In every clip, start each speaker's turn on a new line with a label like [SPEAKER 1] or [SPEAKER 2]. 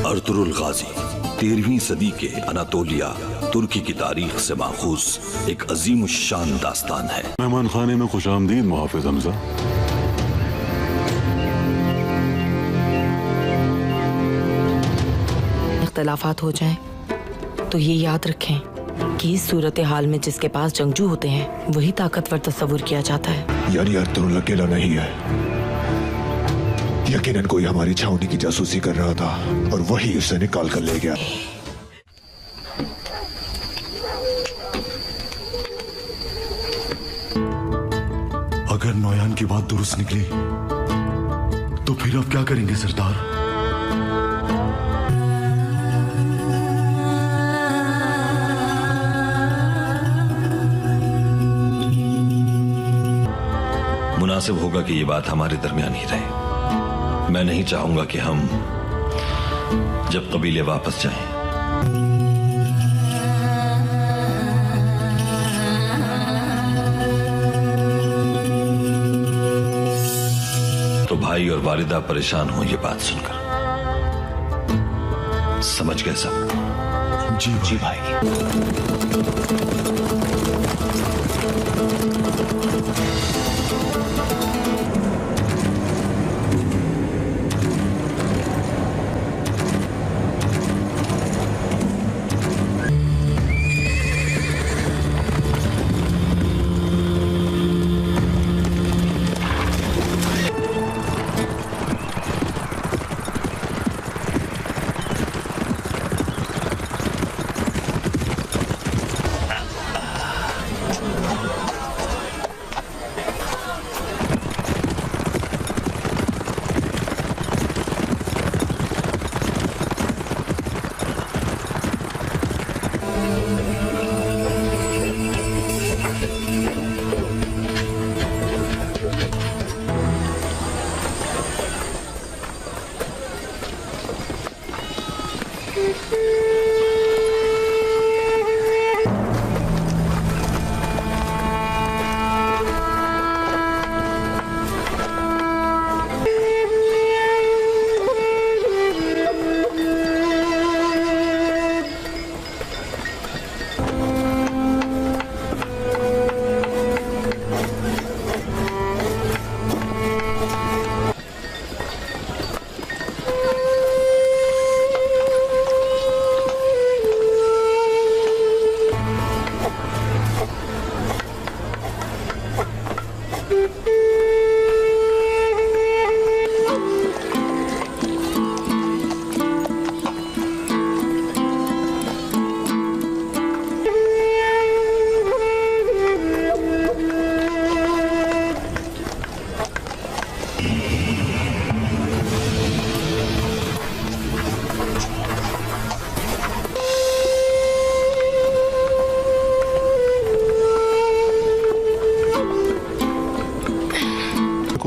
[SPEAKER 1] Ertugrul गाजी 13वीं सदी के Anatolia तुर्की की तारीख से माखूज एक अजीम शान दास्तान है।
[SPEAKER 2] मेहमान खाने में खुशामदीद मुहाफिज हमजा।
[SPEAKER 3] इख्तलाफात हो जाएं तो ये याद रखें कि इस सूरत हाल में जिसके पास जंगजू होते हैं वही ताकतवर तस्वुर किया जाता है।
[SPEAKER 4] यानी अर्तुरुल अकेला नहीं है, यकीनन कोई हमारी छावनी की जासूसी कर रहा था और वही उसे निकाल कर ले गया।
[SPEAKER 2] अगर नौयान की बात दुरुस्त निकली तो फिर अब क्या करेंगे सरदार?
[SPEAKER 1] मुनासिब होगा कि ये बात हमारे दरमियान ही रहे। मैं नहीं चाहूंगा कि हम जब कबीले वापस जाएं तो भाई और वालिदा परेशान हो ये बात सुनकर। समझ गए सब?
[SPEAKER 4] जी भाई।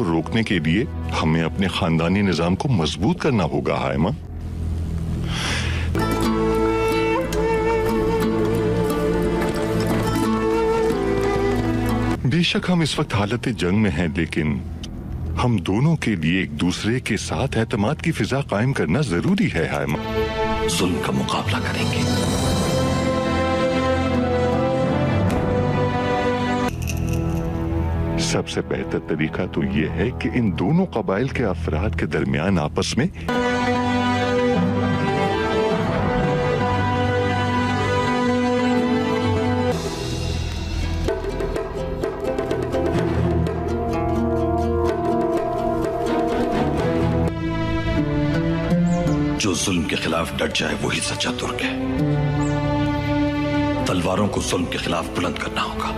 [SPEAKER 5] रोकने के लिए हमें अपने खानदानी निजाम को मजबूत करना होगा। हायमा, बेशक हम इस वक्त हालत जंग में हैं, लेकिन हम दोनों के लिए एक दूसरे के साथ एतमाद की फिजा कायम करना जरूरी है। हायमा,
[SPEAKER 1] जुल्म का मुकाबला करेंगे।
[SPEAKER 5] सबसे बेहतर तरीका तो यह है कि इन दोनों कबाइल के अफराद के दरमियान आपस में
[SPEAKER 1] जो जुल्म के खिलाफ डट जाए वही सच्चा तुर्क है। तलवारों को जुल्म के खिलाफ बुलंद करना होगा।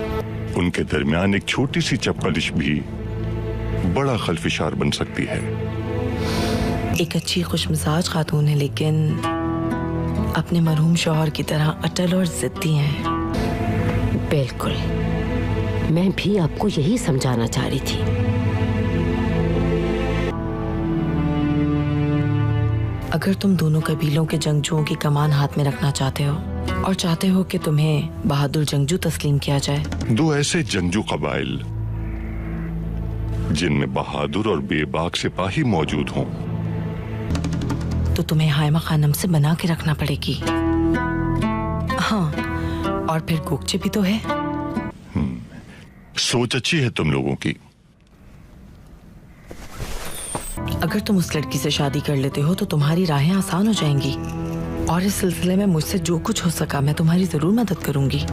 [SPEAKER 5] उनके दरमियान एक छोटी सी चप्पलिश भी बड़ा खलफिशार बन सकती है।
[SPEAKER 3] एक अच्छी खुशमिजाज खातून है, लेकिन अपने मरहूम शौहर की तरह अटल और जिद्दी हैं।
[SPEAKER 6] बिल्कुल, मैं भी आपको यही समझाना चाह रही थी।
[SPEAKER 3] अगर तुम दोनों कबीलों के जंगजुओं की कमान हाथ में रखना चाहते हो और चाहते हो कि तुम्हें बहादुर जंगजू तस्लीम किया जाए,
[SPEAKER 5] दो ऐसे जंगजू कबाइल जिनमें बहादुर और बेबाक सिपाही मौजूद हों,
[SPEAKER 3] तो तुम्हें हाइमा खानम से बना के रखना पड़ेगी। हाँ, और फिर गोकचे भी तो है।
[SPEAKER 5] सोच अच्छी है तुम लोगों की।
[SPEAKER 3] अगर तुम उस लड़की से शादी कर लेते हो तो तुम्हारी राहें आसान हो जाएंगी, और इस सिलसिले में मुझसे जो कुछ हो सका मैं तुम्हारी जरूर मदद करूंगी।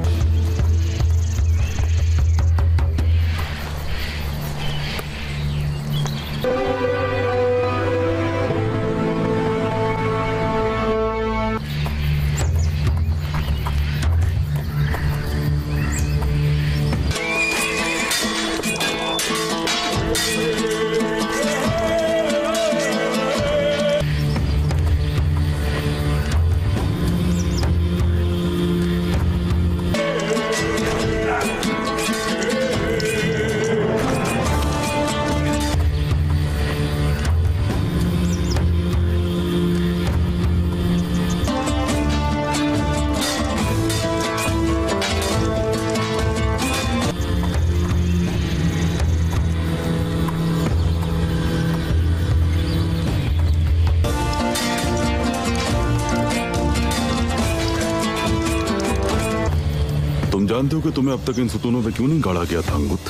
[SPEAKER 2] तुम जानते हो कि तुम्हें अब तक इन सुतूनों पे क्यों नहीं गाड़ा गया था अंगुत?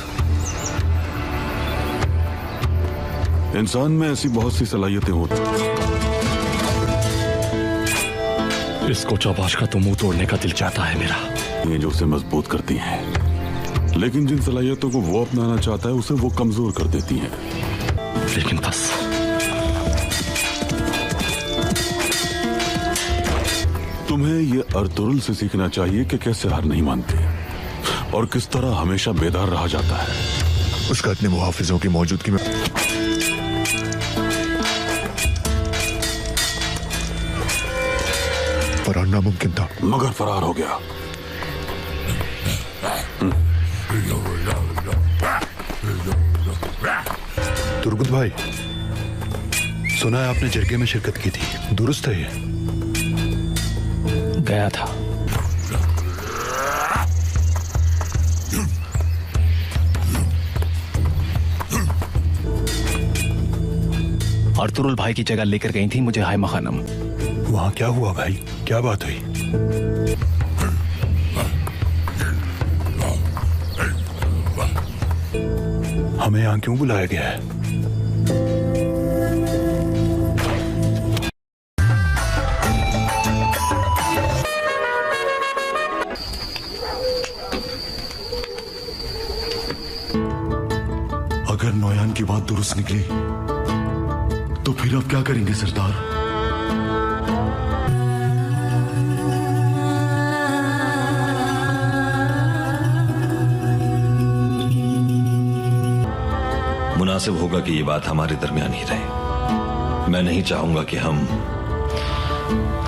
[SPEAKER 2] इंसान में ऐसी बहुत सी सलाहियतें होती,
[SPEAKER 7] इसको चौपाश का तो मुंह तोड़ने का दिल चाहता है मेरा।
[SPEAKER 2] ये जो उसे मजबूत करती हैं, लेकिन जिन सलाहियतों को वो अपनाना चाहता है उसे वो कमजोर कर देती हैं।
[SPEAKER 7] लेकिन बस
[SPEAKER 2] तुम्हें ये अर्तुरुल से सीखना चाहिए कि कैसे हार नहीं मानते और किस तरह हमेशा बेदार रहा जाता है।
[SPEAKER 4] उसका इतने मुहाफिजों की मौजूदगी में फरार नामुमकिन था,
[SPEAKER 2] मगर फरार हो गया।
[SPEAKER 8] तुर्गुत भाई, सुना है आपने जरगे में शिरकत की थी, दुरुस्त है ये?
[SPEAKER 7] गया था। अर्तुरुल भाई की जगह लेकर गई थी मुझे हाइमा खानम।
[SPEAKER 8] वहां क्या हुआ भाई, क्या बात हुई? हमें यहां क्यों बुलाया गया है?
[SPEAKER 2] अगर नौयान की बात दुरुस्त निकली तो फिर आप क्या करेंगे सरदार?
[SPEAKER 1] मुनासिब होगा कि ये बात हमारे दरमियान ही रहे। मैं नहीं चाहूंगा कि हम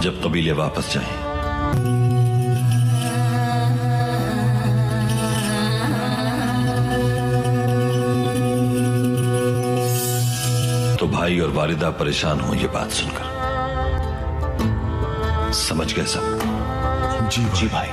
[SPEAKER 1] जब कबीले वापस जाएं तो भाई और वालिदा परेशान हो ये बात सुनकर। समझ गए सब?
[SPEAKER 7] जी भाई।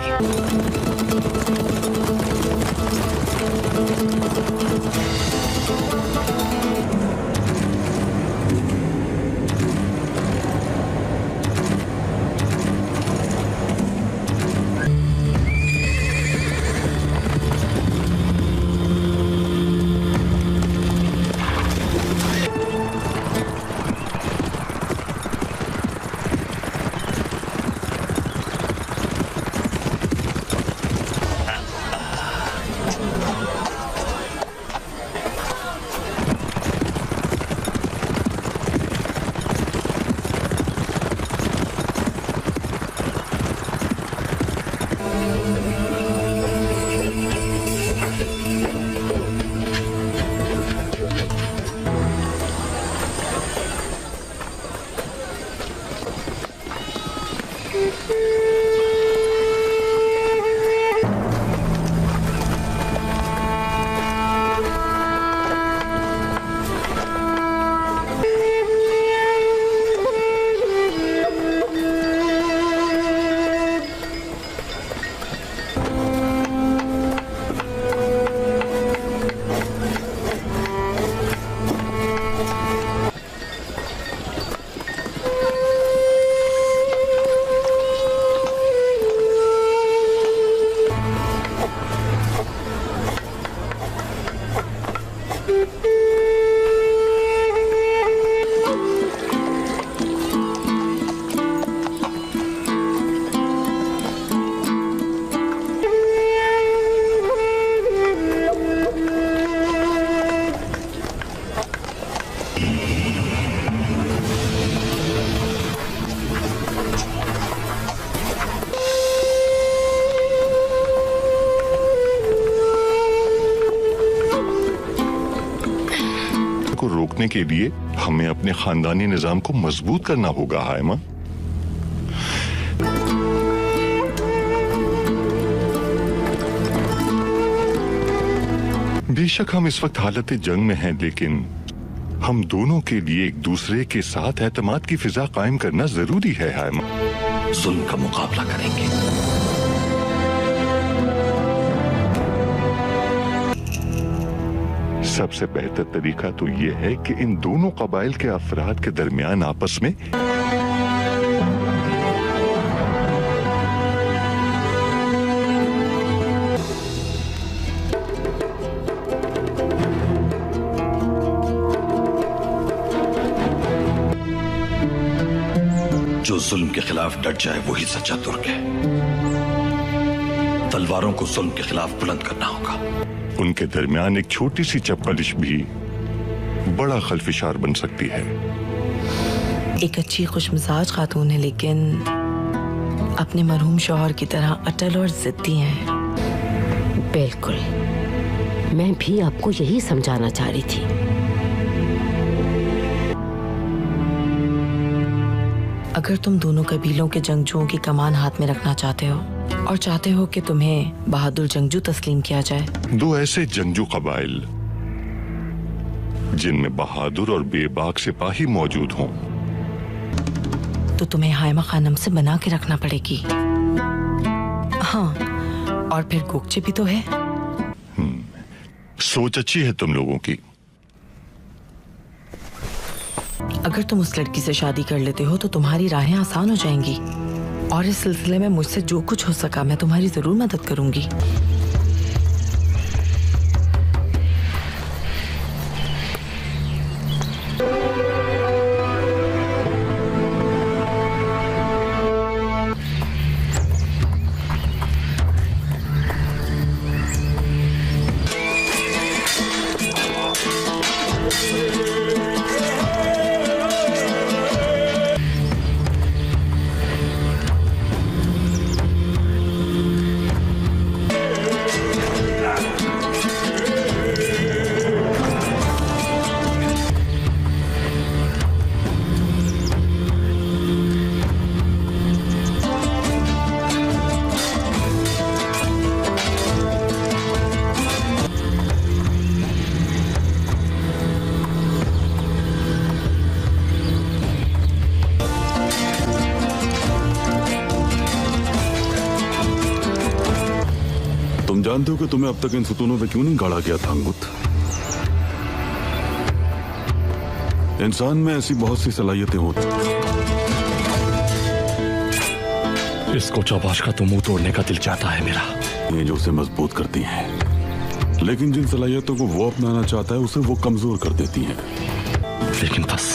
[SPEAKER 5] जीतने के लिए हमें अपने खानदानी निजाम को मजबूत करना होगा हायमा। बेशक हम इस वक्त हालत जंग में हैं, लेकिन हम दोनों के लिए एक दूसरे के साथ एतमाद की फिजा कायम करना जरूरी है हायमा।
[SPEAKER 1] जुल्म का मुकाबला करेंगे।
[SPEAKER 5] सबसे बेहतर तरीका तो यह है कि इन दोनों कबाइल के अफराद के दरमियान आपस में
[SPEAKER 1] जो जुल्म के खिलाफ डट जाए वही सच्चा तुर्क है। तलवारों को जुल्म के खिलाफ बुलंद करना होगा।
[SPEAKER 5] उनके दरमियान एक छोटी सी चपलिश भी बड़ा खलफिशार बन सकती है।
[SPEAKER 3] एक अच्छी खुशमिजाज खातून है, लेकिन अपने मरहूम शौहर की तरह अटल और जिद्दी हैं।
[SPEAKER 6] बिल्कुल, मैं भी आपको यही समझाना चाह रही थी।
[SPEAKER 3] अगर तुम दोनों कबीलों के जंगजुओं की कमान हाथ में रखना चाहते हो और चाहते हो कि तुम्हें बहादुर जंगजू तस्लीम किया जाए,
[SPEAKER 5] दो ऐसे जंगजू कबाइल जिनमें बहादुर और बेबाक सिपाही मौजूद हों,
[SPEAKER 3] तो तुम्हें हायमा खानम से बना के रखना पड़ेगी। हाँ, और फिर गोकचे भी तो है।
[SPEAKER 5] सोच अच्छी है तुम लोगों की।
[SPEAKER 3] अगर तुम उस लड़की से शादी कर लेते हो तो तुम्हारी राहें आसान हो जाएंगी, और इस सिलसिले में मुझसे जो कुछ हो सका मैं तुम्हारी जरूर मदद करूंगी।
[SPEAKER 2] तुम जानते हो कि तुम्हें अब तक इन सुतूनों पे क्यों नहीं गाड़ा गया था अंगुत? इंसान में ऐसी बहुत सी सलाहियतें होती,
[SPEAKER 7] इसको चौबाश का तो मुंह तोड़ने का दिल चाहता है मेरा।
[SPEAKER 2] ये जो उसे मजबूत करती हैं, लेकिन जिन सलाहियतों को वो अपनाना चाहता है उसे वो कमजोर कर देती हैं।
[SPEAKER 7] लेकिन बस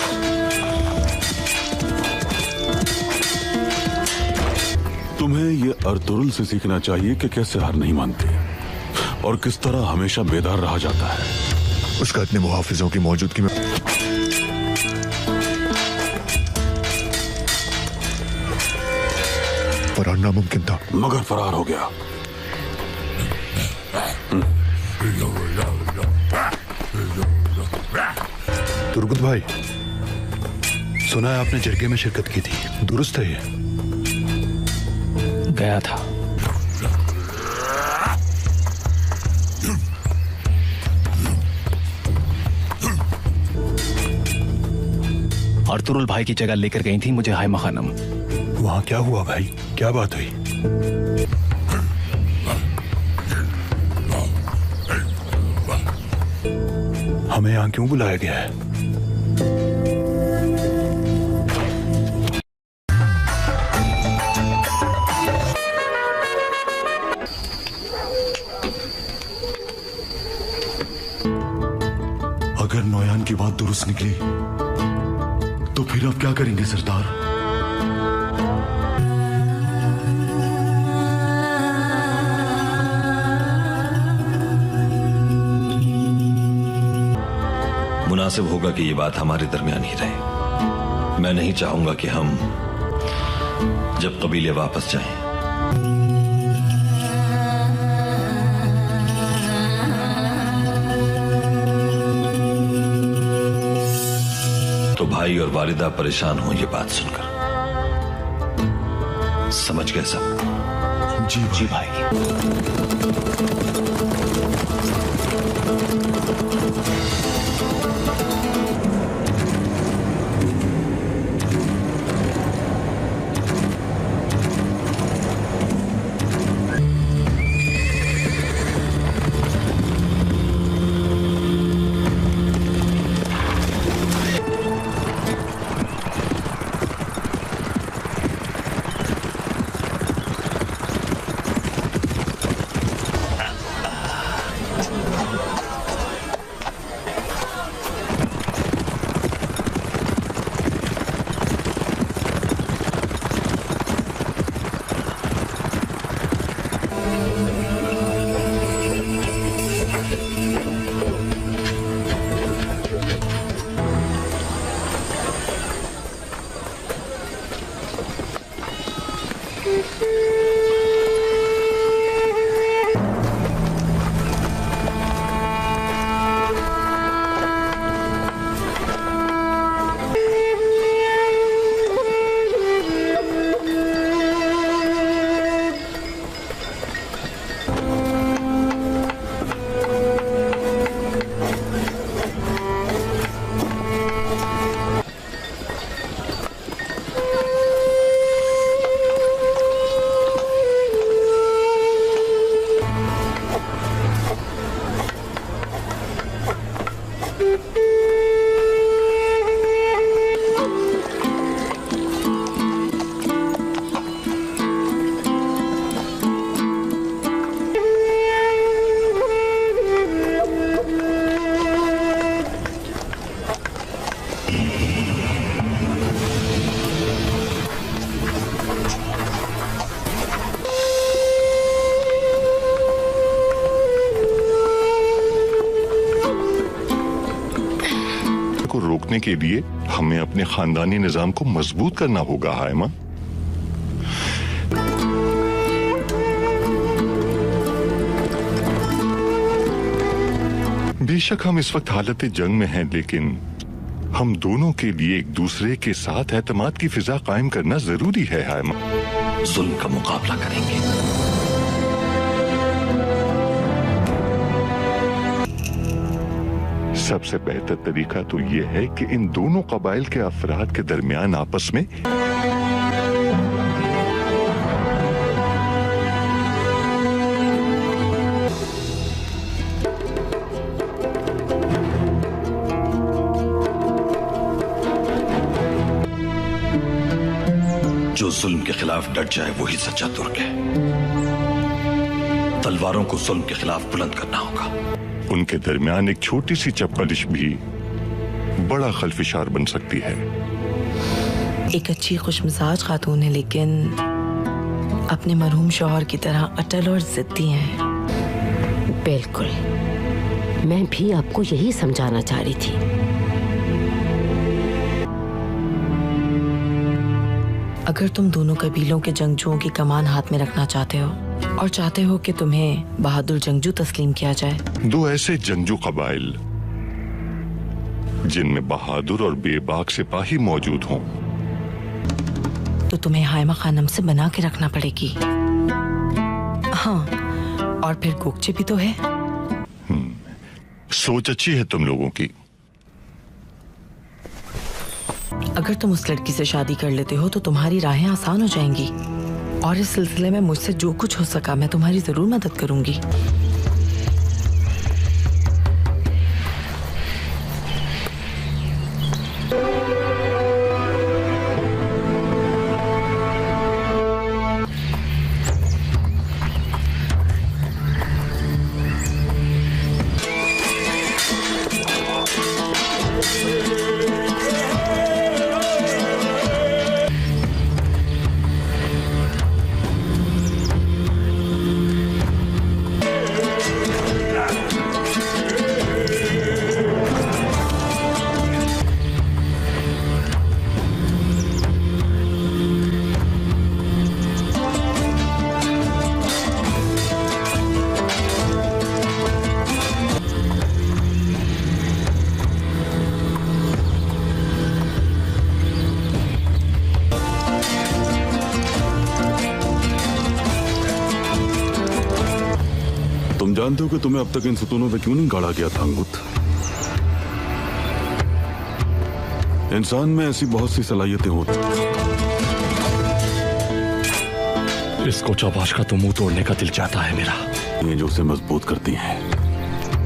[SPEAKER 2] तुम्हें ये अर्तुरुल से सीखना चाहिए कि कैसे हार नहीं मानते और किस तरह हमेशा बेदार रहा जाता है।
[SPEAKER 4] उसका इतने मुहाफिजों की मौजूदगी में फरार नामुमकिन था,
[SPEAKER 2] मगर फरार हो गया।
[SPEAKER 8] तुर्गुत भाई, सुना है आपने जरगे में शिरकत की थी, दुरुस्त है ये?
[SPEAKER 7] गया था।
[SPEAKER 9] अर्तुरुल भाई की जगह लेकर गई थी मुझे हायमा खानम।
[SPEAKER 8] वहां क्या हुआ भाई, क्या बात हुई? हमें यहाँ क्यों बुलाया गया है?
[SPEAKER 10] अगर नौयान की बात दुरुस्त निकली तो फिर आप क्या करेंगे सरदार?
[SPEAKER 1] मुनासिब होगा कि ये बात हमारे दरमियान ही रहे। मैं नहीं चाहूंगा कि हम जब कबीले वापस जाएं तो भाई और वालिदा परेशान हो ये बात सुनकर। समझ गए सब?
[SPEAKER 10] जी भाई।
[SPEAKER 5] रोकने के लिए हमें अपने खानदानी निजाम को मजबूत करना होगा हायमा। बेशक हम इस वक्त हालत जंग में हैं, लेकिन हम दोनों के लिए एक दूसरे के साथ एतमाद की फिजा कायम करना जरूरी है हायमा।
[SPEAKER 1] जुल्म का मुकाबला करेंगे।
[SPEAKER 5] सबसे बेहतर तरीका तो यह है कि इन दोनों कबाइल के अफराद के दरमियान आपस में
[SPEAKER 1] जो जुल्म के खिलाफ डट जाए वही सच्चा तुर्क है। तलवारों को जुल्म के खिलाफ बुलंद करना होगा।
[SPEAKER 5] उनके दरमियान एक छोटी सी चपलिश भी बड़ा खलफिशार बन सकती है।
[SPEAKER 3] एक अच्छी खुशमिजाज खातून है, लेकिन अपने मरहूम शौहर की तरह अटल और जिद्दी हैं।
[SPEAKER 6] बिल्कुल, मैं भी आपको यही समझाना चाह रही थी।
[SPEAKER 3] अगर तुम दोनों कबीलों के जंगजुओं की कमान हाथ में रखना चाहते हो और चाहते हो कि तुम्हें बहादुर जंगजू तस्लीम किया जाए,
[SPEAKER 5] दो ऐसे जंगजू कबाइल जिनमें बहादुर और बेबाक सिपाही मौजूद हों,
[SPEAKER 3] तो तुम्हें हायमा खानम से बना के रखना पड़ेगी। हाँ, और फिर गोकचे भी तो है।
[SPEAKER 5] सोच अच्छी है तुम लोगों की।
[SPEAKER 3] अगर तुम उस लड़की से शादी कर लेते हो तो तुम्हारी राहें आसान हो जाएंगी, और इस सिलसिले में मुझसे जो कुछ हो सका मैं तुम्हारी जरूर मदद करूंगी।
[SPEAKER 2] तुम जानते हो कि तुम्हें अब तक इन सुतूनों पे क्यों नहीं गाड़ा गया था अंगुत? इंसान में ऐसी बहुत सी सलाहियतें होती
[SPEAKER 7] इसको चौबाश का तो मुंह तोड़ने का दिल चाहता है मेरा,
[SPEAKER 2] हैं जो उसे मजबूत करती हैं,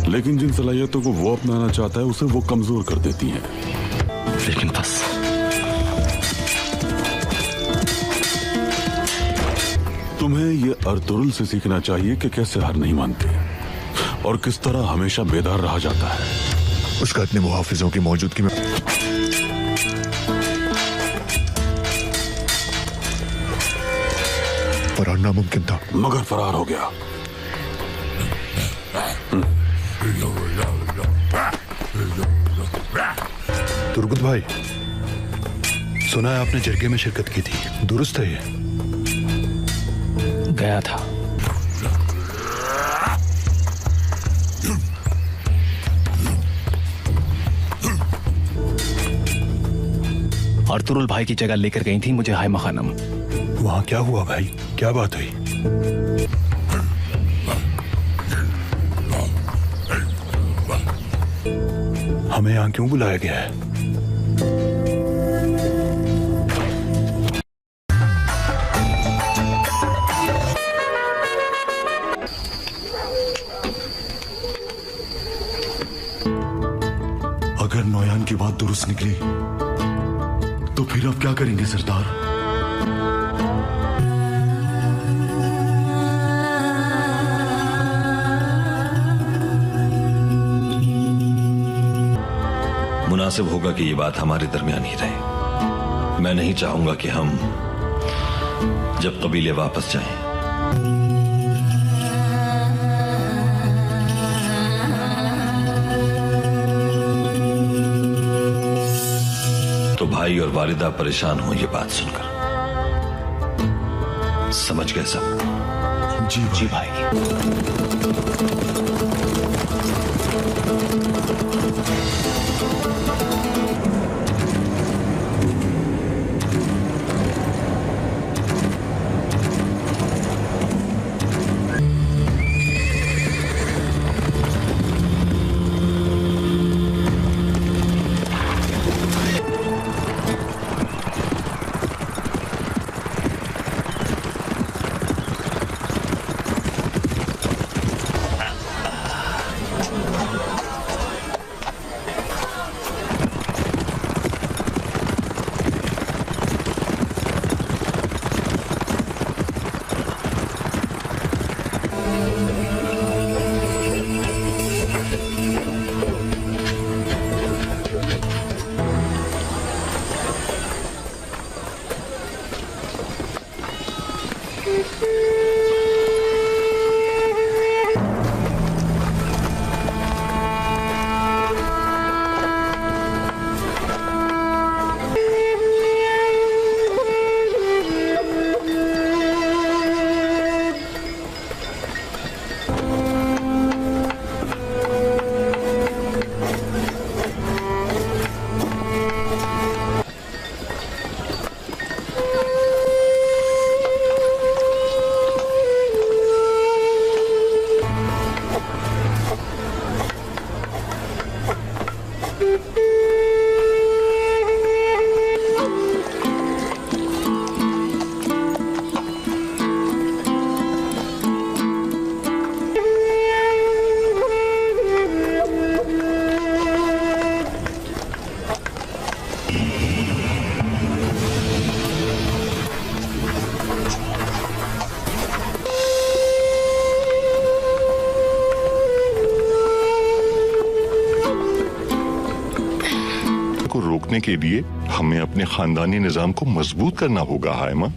[SPEAKER 2] लेकिन जिन सलाहियतों को वो अपनाना चाहता है उसे वो कमजोर कर देती हैं।
[SPEAKER 7] लेकिन बस
[SPEAKER 2] तुम्हें ये अर्तुरुल से सीखना चाहिए कि कैसे हार नहीं मानते और किस तरह हमेशा बेदार रहा जाता है।
[SPEAKER 4] उसका इतने मुहाफिजों की मौजूदगी में फरार नामुमकिन था,
[SPEAKER 2] मगर फरार हो गया।
[SPEAKER 8] तुर्गुत भाई, सुना है आपने जरगे में शिरकत की थी, दुरुस्त है ये?
[SPEAKER 9] गया था। अर्तुरुल भाई की जगह लेकर गई थी मुझे हाइमा खानम।
[SPEAKER 8] वहां क्या हुआ भाई, क्या बात हुई? हमें यहां क्यों बुलाया गया है?
[SPEAKER 10] अगर नौयान की बात दुरुस्त निकली तो फिर आप क्या करेंगे सरदार?
[SPEAKER 1] मुनासिब होगा कि ये बात हमारे दरमियान ही रहे। मैं नहीं चाहूंगा कि हम जब कबीले वापस जाएं तो भाई और वालिदा परेशान हो ये बात सुनकर। समझ गए सब?
[SPEAKER 10] जी भाई।
[SPEAKER 5] को रोकने के लिए हमें अपने खानदानी निजाम को मजबूत करना होगा हाइमा।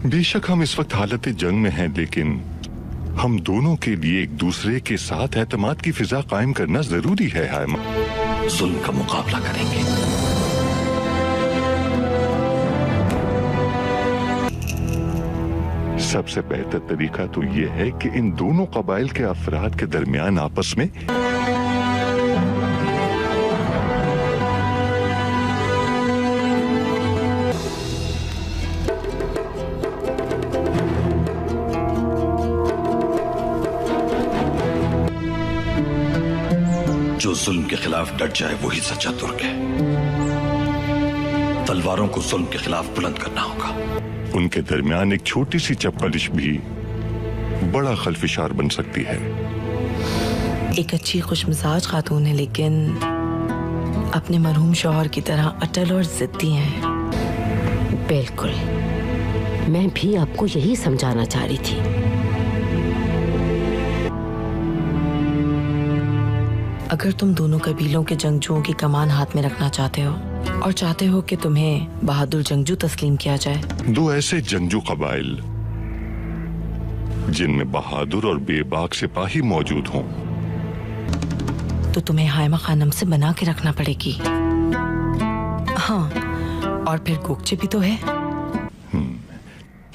[SPEAKER 5] बेशक हम इस वक्त हालत जंग में हैं, लेकिन हम दोनों के लिए एक दूसरे के साथ एतमाद की फिजा कायम करना जरूरी है हाइमा।
[SPEAKER 1] जुल्म का मुकाबला करेंगे।
[SPEAKER 5] सबसे बेहतर तरीका तो यह है कि इन दोनों कबाइल के अफराद के दरमियान आपस में
[SPEAKER 1] जो जुल्म के खिलाफ डट जाए वही सच्चा तुर्क है। तलवारों को जुल्म के खिलाफ बुलंद करना होगा।
[SPEAKER 5] उनके दरमियान एक छोटी सी चप्पलिश भी बड़ा खलफिशार बन सकती है।
[SPEAKER 3] एक अच्छी खुशमिजाज खातून है, लेकिन अपने मरहूम शौहर की तरह अटल और जिद्दी हैं।
[SPEAKER 6] बिल्कुल, मैं भी आपको यही समझाना चाह रही थी।
[SPEAKER 3] अगर तुम दोनों कबीलों के जंगजुओं की कमान हाथ में रखना चाहते हो और चाहते हो कि तुम्हें बहादुर जंगजू तस्लीम किया जाए,
[SPEAKER 5] दो ऐसे जंगजू कबाइल जिनमें बहादुर और बेबाक सिपाही मौजूद हों,
[SPEAKER 3] तो तुम्हें हाइमा खानम से बना के रखना पड़ेगी। हाँ, और फिर गोकचे भी तो है।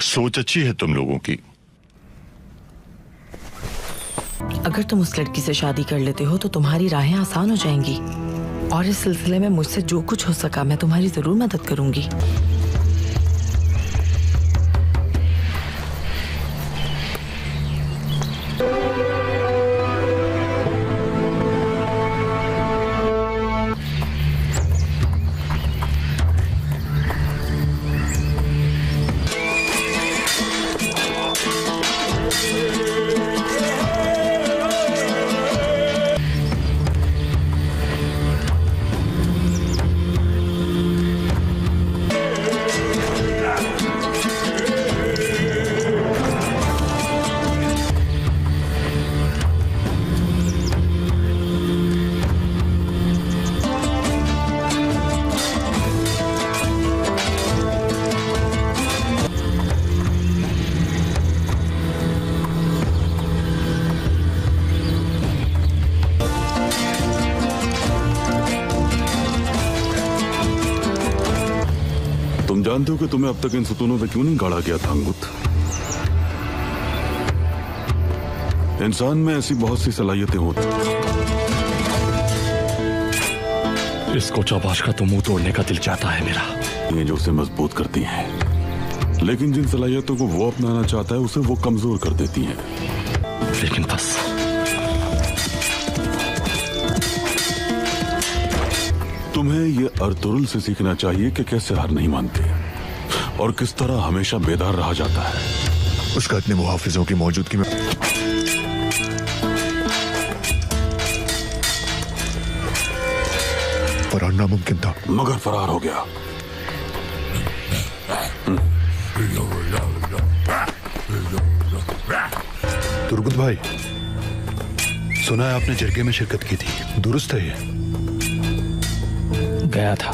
[SPEAKER 5] सोच अच्छी है तुम लोगों की।
[SPEAKER 3] अगर तुम उस लड़की से शादी कर लेते हो तो तुम्हारी राहें आसान हो जाएंगी, और इस सिलसिले में मुझसे जो कुछ हो सका मैं तुम्हारी जरूर मदद करूंगी।
[SPEAKER 2] तुम जानते हो कि तुम्हें अब तक इन सुतूनों पे क्यों नहीं गाड़ा गया था अंगुत? इंसान में ऐसी बहुत सी सलाहियतें होती,
[SPEAKER 7] इसको चौबाश का तो मुंह तोड़ने का दिल चाहता है मेरा।
[SPEAKER 2] ये जो उसे मजबूत करती हैं, लेकिन जिन सलाहियतों को वो अपनाना चाहता है उसे वो कमजोर कर देती हैं।
[SPEAKER 7] लेकिन बस
[SPEAKER 2] तुम्हें ये अर्तुरुल से सीखना चाहिए कि कैसे हार नहीं मानते और किस तरह हमेशा बेदार रहा जाता है।
[SPEAKER 4] उसका इतने मुहाफिजों की मौजूदगी में फरार नामुमकिन था,
[SPEAKER 2] मगर फरार हो गया।
[SPEAKER 8] तुर्गुत भाई, सुना है आपने जरगे में शिरकत की थी, दुरुस्त है ये?
[SPEAKER 9] गया था।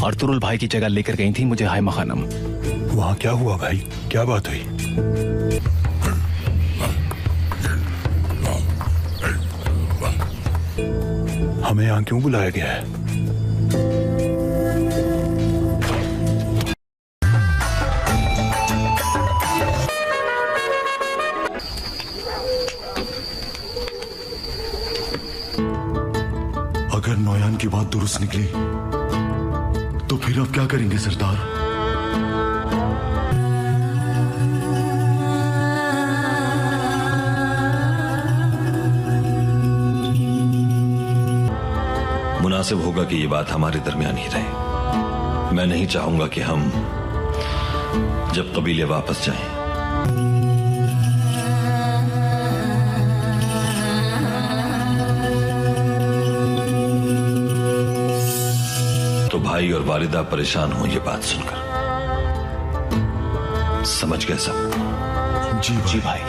[SPEAKER 9] अर्तुरुल भाई की जगह लेकर गई थी मुझे हाइमा खानम।
[SPEAKER 8] वहां क्या हुआ भाई, क्या बात हुई? हमें यहां क्यों बुलाया गया है?
[SPEAKER 10] अगर नौयान की बात दुरुस्त निकली तो फिर आप क्या करेंगे सरदार?
[SPEAKER 1] मुनासिब होगा कि ये बात हमारे दरमियान ही रहे। मैं नहीं चाहूंगा कि हम जब कबीले वापस जाएं तो भाई और वालिदा परेशान हो ये बात सुनकर। समझ गए सब?
[SPEAKER 9] जी भाई।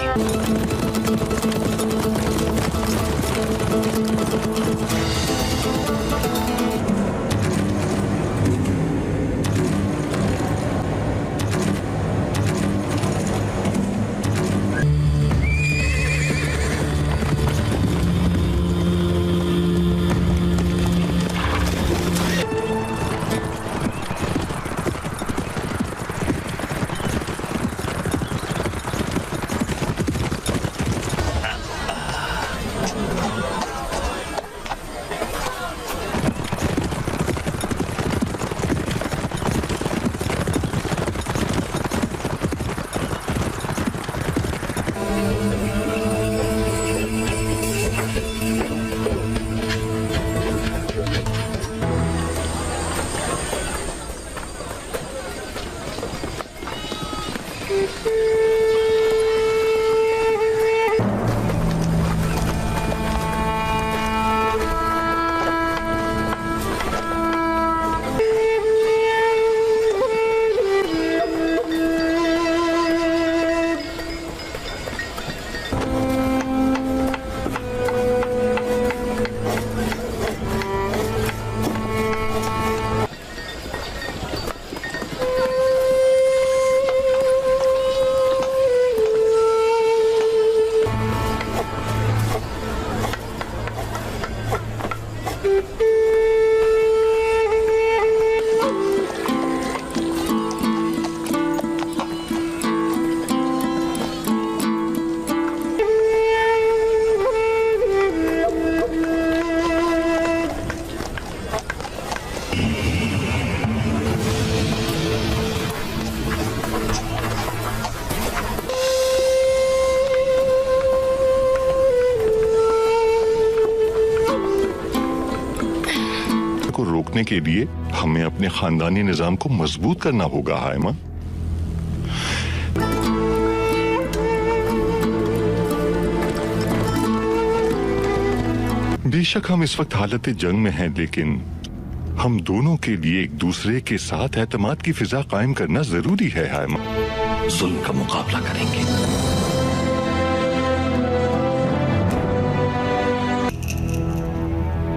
[SPEAKER 5] के लिए हमें अपने खानदानी निजाम को मजबूत करना होगा हायमा। बेशक हम इस वक्त हालत जंग में हैं, लेकिन हम दोनों के लिए एक दूसरे के साथ एतमाद की फिजा कायम करना जरूरी है हायमा।
[SPEAKER 1] जुल्म का मुकाबला करेंगे।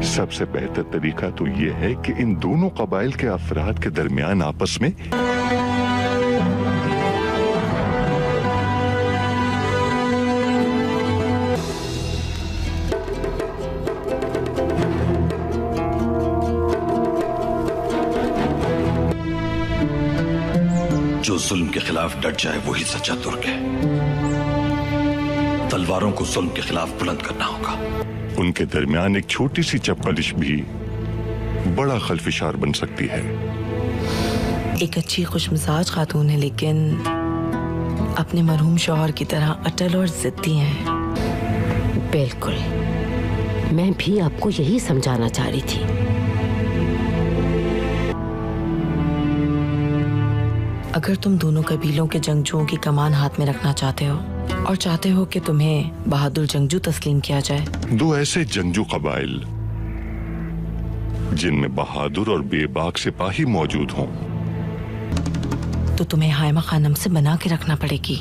[SPEAKER 5] सबसे बेहतर तरीका तो यह है कि इन दोनों कबाइल के अफराद के दरमियान आपस में
[SPEAKER 1] जो जुल्म के खिलाफ डट जाए वही सच्चा तुर्क है। तलवारों को जुल्म के खिलाफ बुलंद करना होगा।
[SPEAKER 5] उनके दरमियान एक छोटी सी चपलिश भी बड़ा खलफिशार बन सकती है।
[SPEAKER 3] एक अच्छी खुशमिजाज खातून है, लेकिन अपने मरहूम शौहर की तरह अटल और जिद्दी हैं।
[SPEAKER 6] बिल्कुल, मैं भी आपको यही समझाना चाह रही थी।
[SPEAKER 3] अगर तुम दोनों कबीलों के जंगजुओं की कमान हाथ में रखना चाहते हो और चाहते हो कि तुम्हें बहादुर जंगजू तस्लीम किया जाए,
[SPEAKER 5] दो ऐसे जंगजू कबाइल जिनमें बहादुर और बेबाक सिपाही मौजूद हों,
[SPEAKER 3] तो तुम्हें हायमा खानम से बना के रखना पड़ेगी।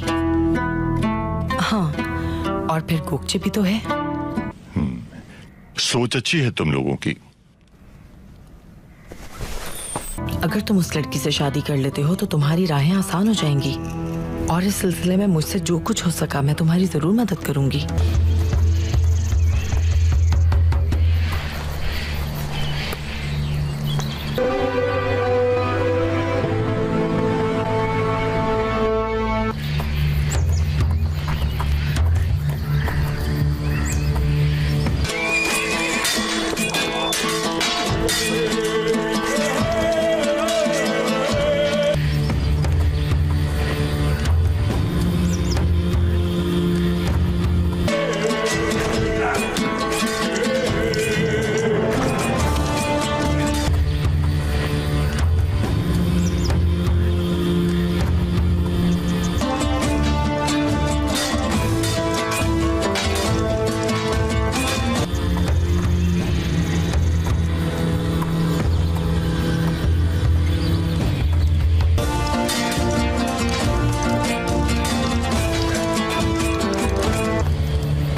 [SPEAKER 3] हाँ, और फिर गोकचे भी तो है।
[SPEAKER 5] सोच अच्छी है तुम लोगों की।
[SPEAKER 3] अगर तुम उस लड़की से शादी कर लेते हो तो तुम्हारी राहें आसान हो जाएंगी, और इस सिलसिले में मुझसे जो कुछ हो सका मैं तुम्हारी जरूर मदद करूंगी।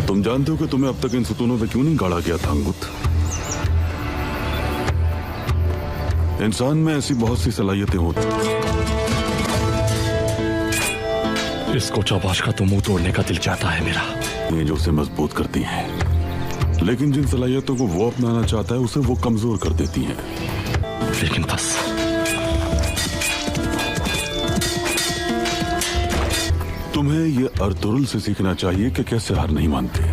[SPEAKER 2] तुम जानते हो कि तुम्हें अब तक इन सुतूनों पे क्यों नहीं गाड़ा गया था अंगुत? इंसान में ऐसी बहुत सी सलाहियतें होती,
[SPEAKER 7] इसको चौबाश का तो मुंह तोड़ने का दिल चाहता है मेरा।
[SPEAKER 2] ये जो उसे मजबूत करती हैं, लेकिन जिन सलाहियतों को वो अपनाना चाहता है उसे वो कमजोर कर देती हैं।
[SPEAKER 7] लेकिन बस
[SPEAKER 2] तुम्हें ये अर्तुरुल से सीखना चाहिए कि कैसे हार नहीं मानते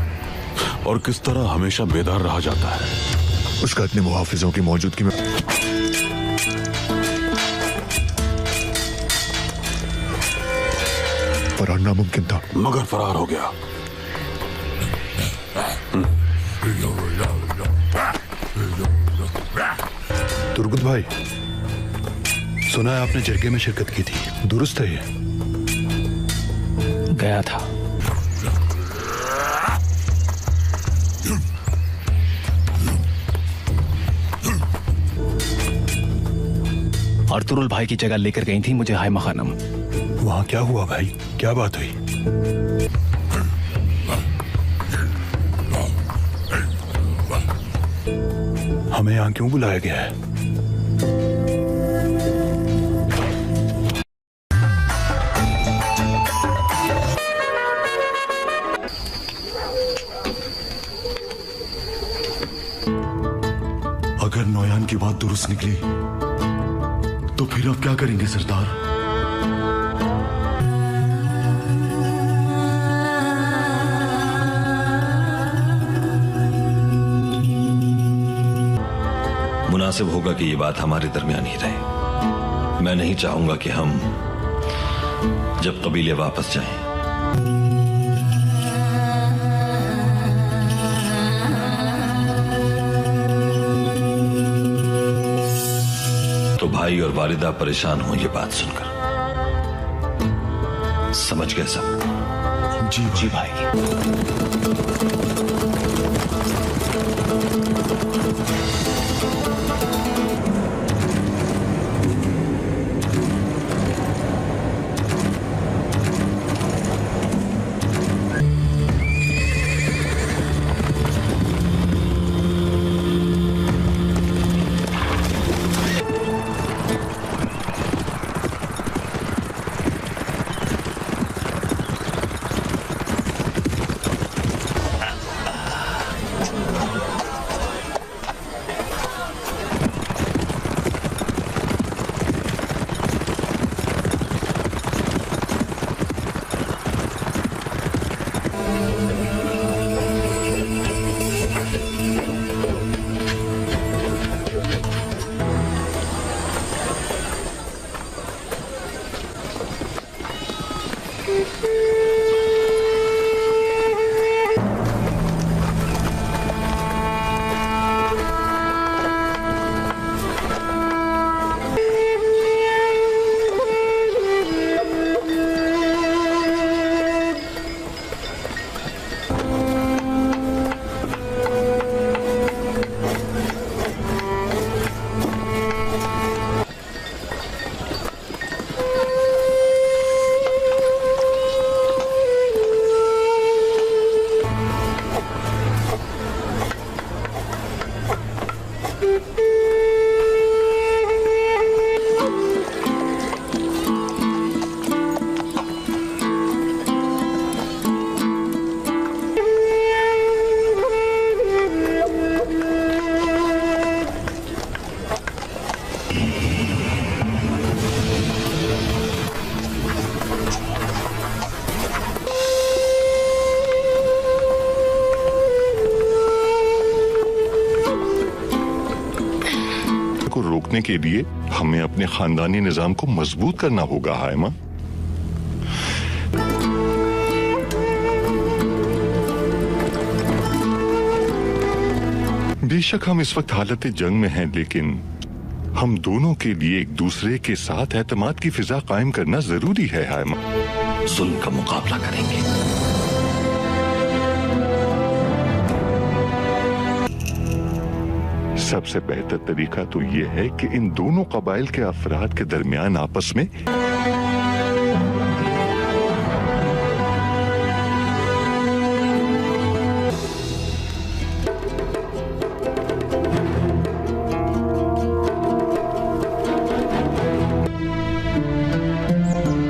[SPEAKER 2] और किस तरह हमेशा बेदार रहा जाता है।
[SPEAKER 4] उसका इतने मुहाफिजों की मौजूदगी में फरार नामुमकिन था,
[SPEAKER 2] मगर फरार हो गया।
[SPEAKER 8] तुर्गुत भाई, सुना है आपने जरगे में शिरकत की थी, दुरुस्त है ये?
[SPEAKER 9] गया था। अर्तुरुल भाई की जगह लेकर गई थी मुझे हाइमा खानम।
[SPEAKER 8] वहां क्या हुआ भाई, क्या बात हुई? हमें यहाँ क्यों बुलाया गया है?
[SPEAKER 10] अगर नौयान की बात दुरुस्त निकली तो फिर आप क्या करेंगे सरदार?
[SPEAKER 1] मुनासिब होगा कि ये बात हमारे दरमियान ही रहे। मैं नहीं चाहूंगा कि हम जब कबीले वापस जाएं तो भाई और वालिदा परेशान हो ये बात सुनकर। समझ गए सब?
[SPEAKER 10] जी भाई।
[SPEAKER 5] रोकने के लिए हमें अपने खानदानी निजाम को मजबूत करना होगा हाइमा। बेशक हम इस वक्त हालत जंग में हैं, लेकिन हम दोनों के लिए एक दूसरे के साथ एतमाद की फिजा कायम करना जरूरी है हाइमा।
[SPEAKER 1] जुल्म का मुकाबला करेंगे।
[SPEAKER 5] सबसे बेहतर तरीका तो यह है कि इन दोनों कबाइल के अफराद के दरमियान आपस में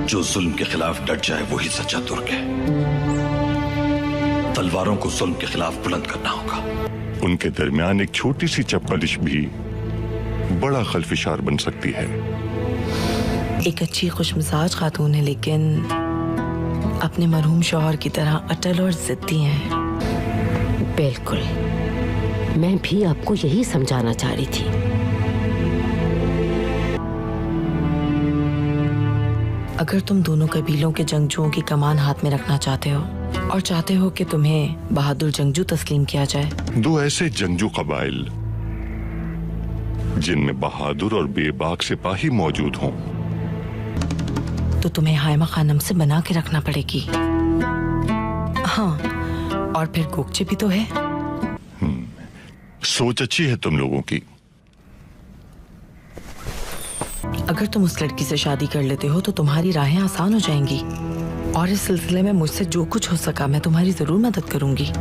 [SPEAKER 1] जो जुल्म के खिलाफ डट जाए वही सच्चा तुर्क है। तलवारों को जुल्म के खिलाफ बुलंद करना होगा।
[SPEAKER 5] उनके दरमियान एक छोटी सी चप्पलिश भी बड़ा खलफिशार बन सकती है।
[SPEAKER 3] एक अच्छी खुशमिजाज खातून है, लेकिन अपने मरहूम शौहर की तरह अटल और जिद्दी हैं।
[SPEAKER 6] बिल्कुल, मैं भी आपको यही समझाना चाह रही थी।
[SPEAKER 3] अगर तुम दोनों कबीलों के जंगजुओं की कमान हाथ में रखना चाहते हो और चाहते हो कि तुम्हें बहादुर जंगजू तस्लीम किया जाए,
[SPEAKER 5] दो ऐसे जंगजू कबाइल जिनमें बहादुर और बेबाक सिपाही मौजूद हों,
[SPEAKER 3] तो तुम्हें हाइमा खानम से बना के रखना पड़ेगी। हाँ, और फिर गोकचे भी तो है।
[SPEAKER 5] सोच अच्छी है तुम लोगों की।
[SPEAKER 3] अगर तुम उस लड़की से शादी कर लेते हो तो तुम्हारी राहें आसान हो जाएंगी, और इस सिलसिले में मुझसे जो कुछ हो सका मैं तुम्हारी जरूर मदद करूंगी।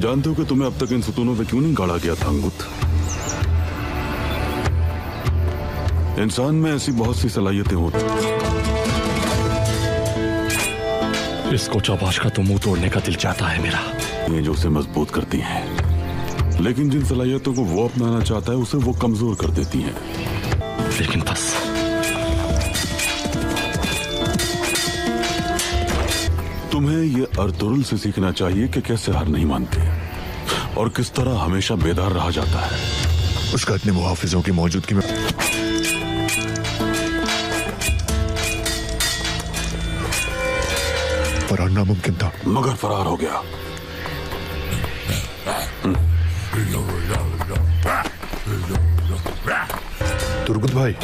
[SPEAKER 2] जानते हो कि तुम्हें अब तक इन सुतूनों पे क्यों नहीं गाड़ा गया था अंगुत? इंसान में ऐसी बहुत सी सलाहियतें होती,
[SPEAKER 7] इसको चौबाश का तो मुंह तोड़ने का दिल चाहता है मेरा,
[SPEAKER 2] ये जो उसे मजबूत करती हैं, लेकिन जिन सलाहियतों को वो अपनाना चाहता है उसे वो कमजोर कर देती हैं।
[SPEAKER 7] लेकिन बस
[SPEAKER 2] तुम्हें ये अर्तुरुल से सीखना चाहिए कि कैसे हार नहीं मानते और किस तरह हमेशा बेदार रहा जाता है।
[SPEAKER 4] उसका इतने मुहाफिजों की मौजूदगी में फरार नामुमकिन था,
[SPEAKER 2] मगर फरार हो गया।
[SPEAKER 8] तुर्गुत भाई,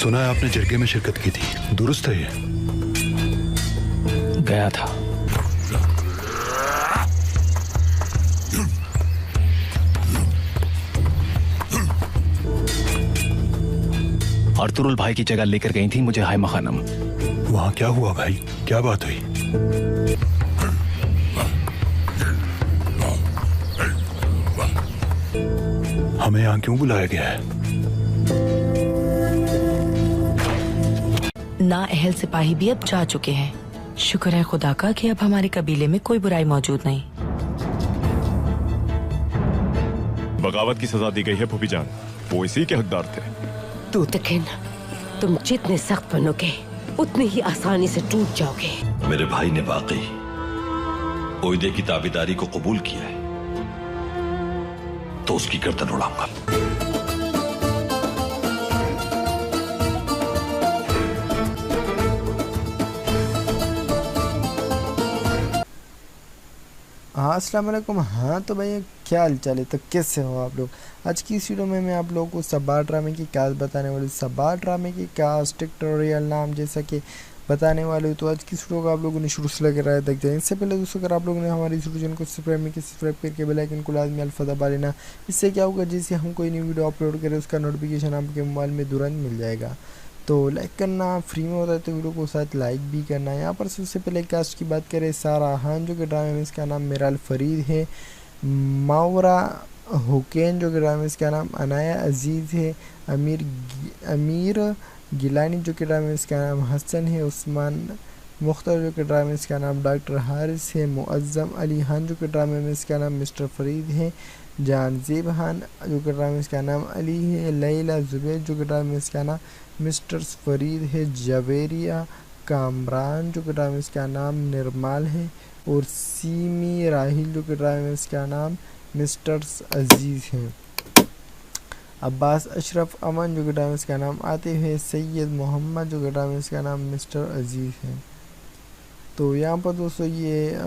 [SPEAKER 8] सुना है आपने जरगे में शिरकत की थी, दुरुस्त है ये?
[SPEAKER 9] गया था। अर्तुरुल भाई की जगह लेकर गई थी मुझे हाइमा खानम।
[SPEAKER 8] वहां क्या हुआ भाई, क्या बात हुई? हमें यहाँ क्यों बुलाया गया है?
[SPEAKER 3] ना अहल सिपाही भी अब जा चुके हैं। शुक्र है खुदा का कि अब हमारे कबीले में कोई बुराई मौजूद नहीं।
[SPEAKER 11] बगावत की सजा दी गई है फूफी जान, वो इसी के हकदार थे।
[SPEAKER 6] तूतकिन, तुम जितने सख्त बनोगे उतनी ही आसानी से टूट जाओगे।
[SPEAKER 1] मेरे भाई ने वाकई ओयदे की ताबेदारी को कबूल किया है तो उसकी गर्दन उड़ाऊंगा।
[SPEAKER 12] हाँ, अस्सलाम वालेकुम। हाँ तो भैया क्या हाल चाल है, तो कैसे हो आप लोग? आज की इस वीडियो में मैं आप लोगों को सबा ड्रामे की कास्ट बताने वाली हूँ। सबा ड्रामे की कास्ट टिक्टोरियल नाम जैसा कि बताने वाले हो। तो आज की इस वीडियो को आप लोगों ने शुरू से लेकर आया तक जाए। इससे पहले दोस्तों अगर आप लोगों ने हमारी इस वीडियो को सब्सक्राइब करके बेल आइकन को लाजमी अल्फा दबा लेना। इससे क्या होगा, जैसे हम कोई नई वीडियो अपलोड करें उसका नोटिफिकेशन आपके मोबाइल में तुरंत मिल जाएगा। तो लाइक करना फ्री में होता है तो वीडियो को साथ लाइक भी करना। यहाँ पर सबसे पहले कास्ट की बात करें, सारा खान जो कि ड्रामे में इसका नाम मिराल फरीद है, मावरा हुकैन जो कि ड्रामे में इसका नाम अनाया अजीज़ है, अमीर गिलानी जो कि ड्रामे में इसका नाम हसन है, उस्मान मुख्तर जो कि ड्रामे में इसका नाम डॉक्टर हारिस है, मुअज़्ज़म अली खान जो कि ड्रामे में इसका नाम मिस्टर फरीद है, जानज़ेब खान जो कि ड्रामे में इसका नाम अली है, लैला ज़ुबैर जो कि ड्रामे में इसका नाम मिस्टर फरीद है, जवेरिया कामरान जो कि ड्रामे में इसका नाम निर्माल है, और सीमी राहिल जो कि ड्रामे में इसका नाम मिस्टर अजीज़ है। अब्बास अशरफ अमन जो कि ड्रामे में इसका नाम आतिफ है, सैयद मोहम्मद जो कि ड्रामे में इसका नाम मिस्टर अजीज़ है। तो यहाँ पर दोस्तों ये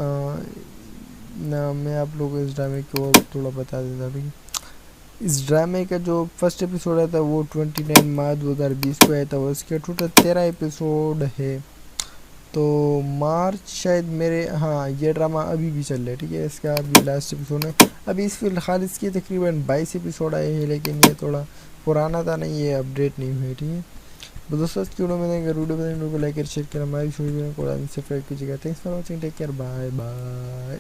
[SPEAKER 12] मैं आप लोगों को इस ड्रामे को और थोड़ा बता देता हूँ। इस ड्रामे का जो फर्स्ट एपिसोड आया था वो 29 मार्च 2020 को आया था, वो इसके टोटल 13 एपिसोड है। तो मार्च शायद मेरे, हाँ ये ड्रामा अभी भी चल रहा है, ठीक है, इसका अभी लास्ट एपिसोड है। अभी इस फिलहाल इसके तकरीबन 22 एपिसोड आए हैं, लेकिन ये थोड़ा पुराना था, नहीं ये अपडेट नहीं हुई, ठीक है। दोस्तों की वीडियो में वीडियो को लाइक शेयर करें, हमारी वीडियो को सब्सक्राइब कीजिएगा। Thanks for watching, take care, bye bye.